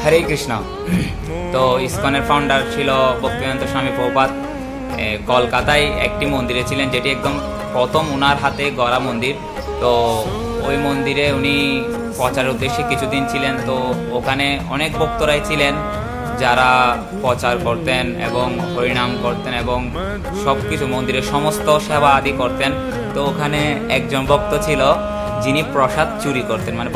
হরে কৃষ্ণ। তো ইসকনের ফাউন্ডার ছিল ভক্তিবেদান্ত স্বামী প্রভুপাদ। কলকাতায় একটি মন্দিরে ছিলেন, যেটি একদম প্রথম ওনার হাতে গড়া মন্দির। তো ওই মন্দিরে উনি প্রচারের উদ্দেশ্যে কিছুদিন ছিলেন। তো ওখানে অনেক ভক্তরাই ছিলেন যারা প্রচার করতেন এবং হরিনাম করতেন এবং সব কিছু মন্দিরের সমস্ত সেবা আদি করতেন। তো ওখানে একজন ভক্ত ছিল যিনি প্রসাদ চুরি করতেন, মানে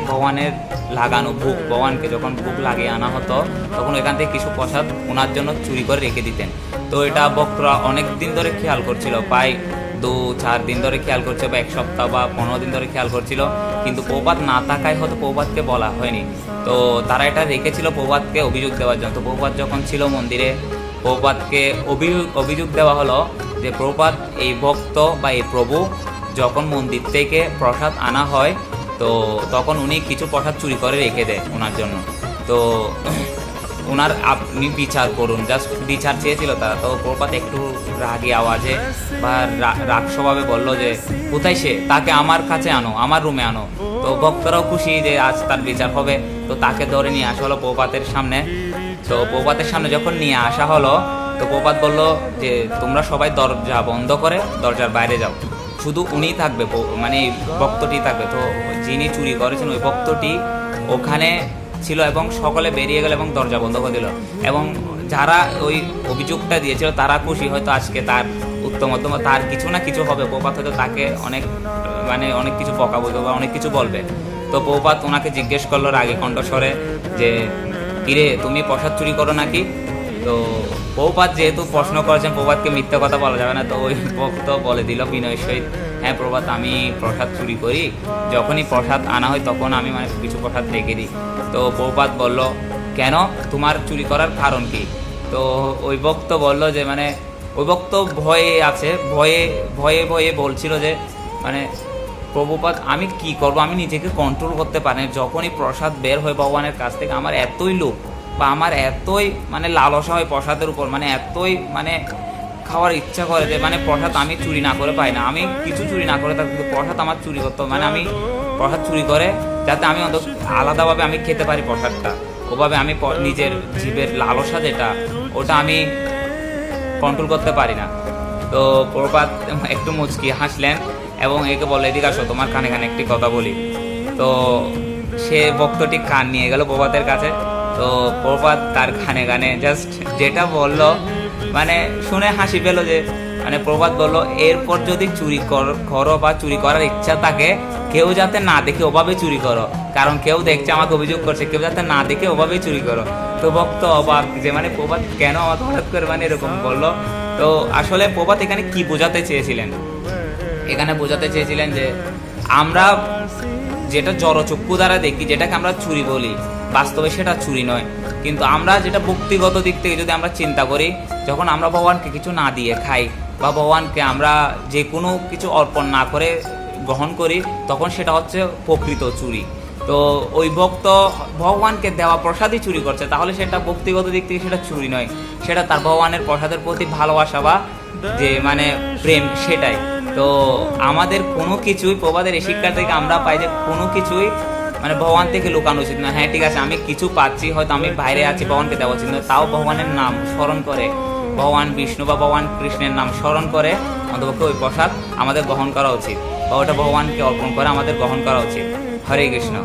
ভগবানের লাগানো ভোগ, ভগবানকে যখন ভোগ লাগিয়ে আনা হতো তখন এখান থেকে কিছু প্রসাদ ওনার জন্য চুরি করে রেখে দিতেন। তো এটা ভক্তরা অনেক দিন ধরে খেয়াল করছিল, প্রায় 2-4 দিন ধরে খেয়াল করছে, বা 1 সপ্তাহ বা 15 দিন ধরে খেয়াল করছিল, কিন্তু প্রভুপাদ না থাকায় হয়তো প্রভুপাদকে বলা হয়নি। তো তারা এটা রেখেছিল প্রভুপাদকে অভিযোগ দেওয়ার জন্য। তো প্রভুপাদ যখন ছিল মন্দিরে, প্রভুপাদকে অভিযোগ দেওয়া হলো যে প্রভুপাদ এই ভক্ত বা এই প্রভু যখন মন্দির থেকে প্রসাদ আনা হয় তো তখন উনি কিছু প্রসাদ চুরি করে রেখে দেয় ওনার জন্য। তো ওনার আপনি বিচার করুন, জাস্ট বিচার চেয়েছিল তারা। তো প্রভুপাদ একটু রাগী আওয়াজে বা রাগ স্বভাবে বললো যে কোথায় সে, তাকে আমার কাছে আনো, আমার রুমে আনো। তো ভক্তরাও খুশি যে আজ তার বিচার হবে। তো তাকে ধরে নিয়ে আসা হলো প্রভুপাদের সামনে। তো প্রভুপাদের সামনে যখন নিয়ে আসা হলো তো প্রভুপাদ বললো যে তোমরা সবাই দরজা বন্ধ করে দরজার বাইরে যাও, শুধু উনিই থাকবে, মানে ভক্তটি থাকবে। তো যিনি চুরি করেছেন ওই ভক্তটি ওখানে ছিল এবং সকলে বেরিয়ে গেল এবং দরজা বন্ধ করে দিল। এবং যারা ওই অভিযোগটা দিয়েছিল তারা খুশি, হয়তো আজকে তার উত্তমতম তার কিছু না কিছু হবে। প্রভুপাদ হয়তো তাকে অনেক কিছু বকা বলবে বা অনেক কিছু বলবে। তো প্রভুপাদ ওনাকে জিজ্ঞেস করলো রাগী কণ্ঠস্বরে যে কিরে, তুমি প্রসাদ চুরি করো নাকি? তো প্রভুপাদ যেহেতু প্রশ্ন করেছেন, প্রভুপাদকে মিথ্যা কথা বলা যাবে না, তো ওই ভক্ত বলে দিল বিনয়ের সহিত, হ্যাঁ প্রভুপাদ, আমি প্রসাদ চুরি করি, যখনই প্রসাদ আনা হয় তখন আমি কিছু প্রসাদ রেখে দিই। তো প্রভুপাদ বলল, কেন, তোমার চুরি করার কারণ কি? তো ওই ভক্ত বলল যে ওই ভক্ত ভয়ে আছে, ভয়ে বলছিল যে প্রভুপাদ আমি কি করব, আমি নিজেকে কন্ট্রোল করতে পারি না। যখনই প্রসাদ বের হয় ভগবানের কাছ থেকে আমার এতই লোভ বা আমার এতই লালসা হয় প্রসাদের উপর, এতই খাওয়ার ইচ্ছা করে যে প্রসাদ আমি চুরি না করে পাই না। আমি কিছু চুরি না করে থাকি, কিন্তু প্রসাদ আমার চুরি করতে হবে। আমি প্রসাদ চুরি করে যাতে আমি আলাদাভাবে আমি খেতে পারি প্রসাদটা, ওভাবে আমি নিজের জীবের লালসা যেটা ওটা আমি কন্ট্রোল করতে পারি না। তো প্রভুপাদ একটু মুচকি হাসলেন এবং একে বলে, এদিকে আসো, তোমার কানে কানে একটি কথা বলি। তো সে ভক্তটি কান নিয়ে গেল প্রভুপাদের কাছে। তো প্রভুপাদ তার কানে কানে জাস্ট যেটা বললো শুনে হাসি পেল যে প্রভুপাদ বললো, এরপর যদি চুরি করো বা চুরি করার ইচ্ছা থাকে কেউ যাতে না দেখে ওভাবে চুরি করো, কারণ কেউ দেখছে আমাকে অভিযোগ করছে, কেউ যাতে না দেখে ওভাবেই চুরি করো। তো ভক্ত অবাক যে প্রভুপাদ কেন আমাকে হঠাৎ করে এরকম বললো। তো আসলে প্রভুপাদ এখানে কি বোঝাতে চেয়েছিলেন? এখানে বোঝাতে চেয়েছিলেন যে আমরা যেটা জড়চক্ষু দ্বারা দেখি, যেটাকে আমরা চুরি বলি, বাস্তবে সেটা চুরি নয়। কিন্তু আমরা যেটা ব্যক্তিগত দিক থেকে যদি আমরা চিন্তা করি, যখন আমরা ভগবানকে কিছু না দিয়ে খাই বা ভগবানকে আমরা যে কোনো কিছু অর্পণ না করে গ্রহণ করি, তখন সেটা হচ্ছে প্রকৃত চুরি। তো ওই ভক্ত ভগবানকে দেওয়া প্রসাদই চুরি করছে, তাহলে সেটা ব্যক্তিগত দিক থেকে সেটা চুরি নয়, সেটা তার ভগবানের প্রসাদের প্রতি ভালোবাসা বা যে প্রেম, সেটাই। তো আমাদের কোনো কিছুই প্রবাদের এই শিক্ষা থেকে আমরা পাই যে কোনো কিছুই ভগবান থেকে লুকানো উচিত না। হ্যাঁ ঠিক আছে, আমি কিছু পাচ্ছি, হয়তো আমি বাইরে আছি, ভগবানকে দেওয়া উচিত না, তাও ভগবানের নাম স্মরণ করে, ভগবান বিষ্ণু বা ভগবান কৃষ্ণের নাম স্মরণ করে অন্তপক্ষে ওই প্রসাদ আমাদের গ্রহণ করা উচিত, বা ওটা ভগবানকে অর্পণ করে আমাদের গ্রহণ করা উচিত। হরে কৃষ্ণ।